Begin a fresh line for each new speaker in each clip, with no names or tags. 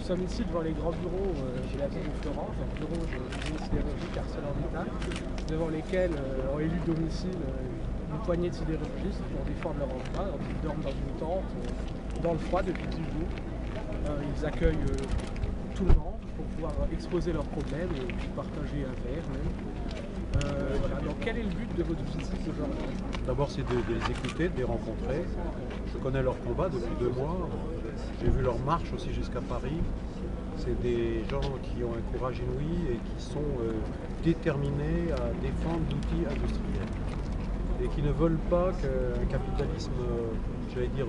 sommes ici devant les grands bureaux de la ville de Florence, donc bureaux de l'usine sidérurgique ArcelorMittal, devant lesquels ont élu domicile une poignée de sidérurgistes pour défendre leur emploi. Donc ils dorment dans une tente, dans le froid depuis 10 jours. Ils accueillent tout le monde pour pouvoir exposer leurs problèmes et puis partager un verre même. Voilà. Donc quel est le but de votre visite aujourd'hui?
D'abord, c'est de les écouter, de les rencontrer. Je connais leur combat depuis 2 mois. J'ai vu leur marche aussi jusqu'à Paris. C'est des gens qui ont un courage inouï et qui sont déterminés à défendre l'outil industriel. Et qui ne veulent pas qu'un capitalisme, j'allais dire,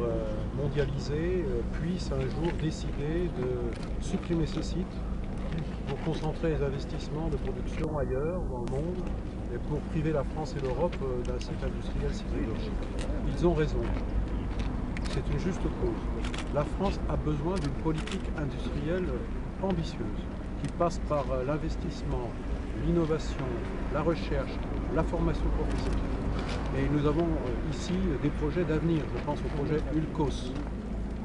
mondialisé puisse un jour décider de supprimer ce site pour concentrer les investissements de production ailleurs dans le monde et pour priver la France et l'Europe d'un site industriel sidérurgique. Ils ont raison. C'est une juste cause. La France a besoin d'une politique industrielle ambitieuse qui passe par l'investissement, l'innovation, la recherche, la formation professionnelle. Et nous avons ici des projets d'avenir. Je pense au projet ULCOS,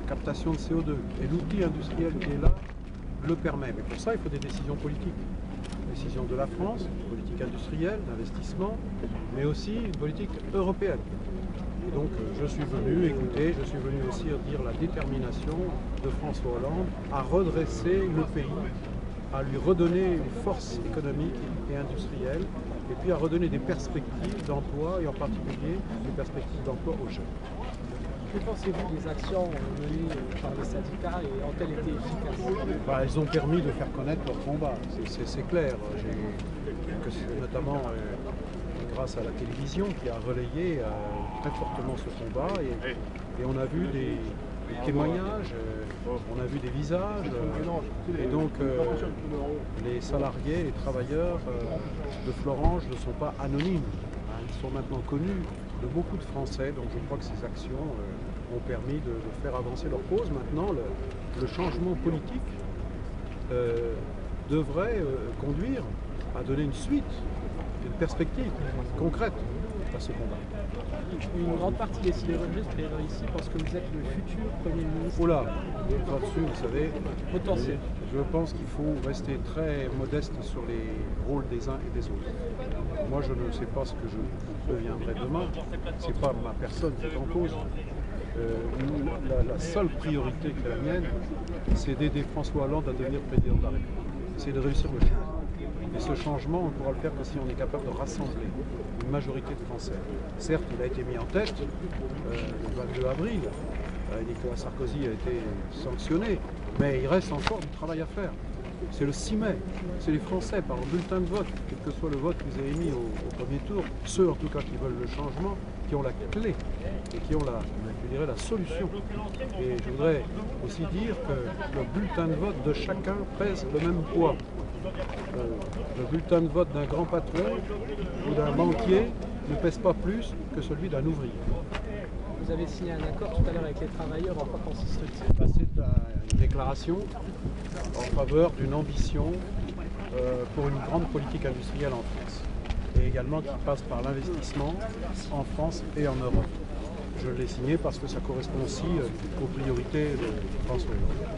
captation de CO2. Et l'outil industriel qui est là le permet. Mais pour ça, il faut des décisions politiques. Décision de la France, une politique industrielle, d'investissement, mais aussi une politique européenne. Et donc je suis venu écouter, je suis venu aussi dire la détermination de François Hollande à redresser le pays, à lui redonner une force économique et industrielle, et puis à redonner des perspectives d'emploi, et en particulier des perspectives d'emploi aux jeunes.
Que pensez-vous des actions menées par les syndicats et ont-elles été efficaces?
Elles ont permis de faire connaître leur combat, c'est clair. Notamment grâce à la télévision qui a relayé très fortement ce combat et on a vu des témoignages, on a vu des visages et donc les salariés, les travailleurs de Florange ne sont pas anonymes, ils sont maintenant connus de beaucoup de Français, donc je crois que ces actions ont permis de faire avancer leur cause. Maintenant, le changement politique devrait conduire à donner une suite, une perspective concrète à ce combat.
Une grande partie des sidérurgistes présents ici pense que vous êtes le futur Premier ministre.
Oh là, là-dessus, vous savez,
potentiel.
Je pense qu'il faut rester très modeste sur les rôles des uns et des autres. Moi, je ne sais pas ce que je deviendrai demain. C'est pas ma personne qui est en cause. La seule priorité qui est la mienne, c'est d'aider François Hollande à devenir président de la République. C'est de réussir le changement. Et ce changement, on pourra le faire que si on est capable de rassembler une majorité de Français. Certes, il a été mis en tête le 22 avril. Nicolas Sarkozy a été sanctionné, mais il reste encore du travail à faire. C'est le 6 mai, c'est les Français par leur bulletin de vote, quel que soit le vote qu'ils aient émis au premier tour, ceux en tout cas qui veulent le changement, qui ont la clé et qui ont la solution. Et je voudrais aussi dire que le bulletin de vote de chacun pèse le même poids. Le bulletin de vote d'un grand patron ou d'un banquier ne pèse pas plus que celui d'un ouvrier.
Vous avez signé un accord tout à l'heure avec les travailleurs, en quoi consiste-t-il?
C'est une déclaration en faveur d'une ambition pour une grande politique industrielle en France et également qui passe par l'investissement en France et en Europe. Je l'ai signé parce que ça correspond aussi aux priorités de François Hollande.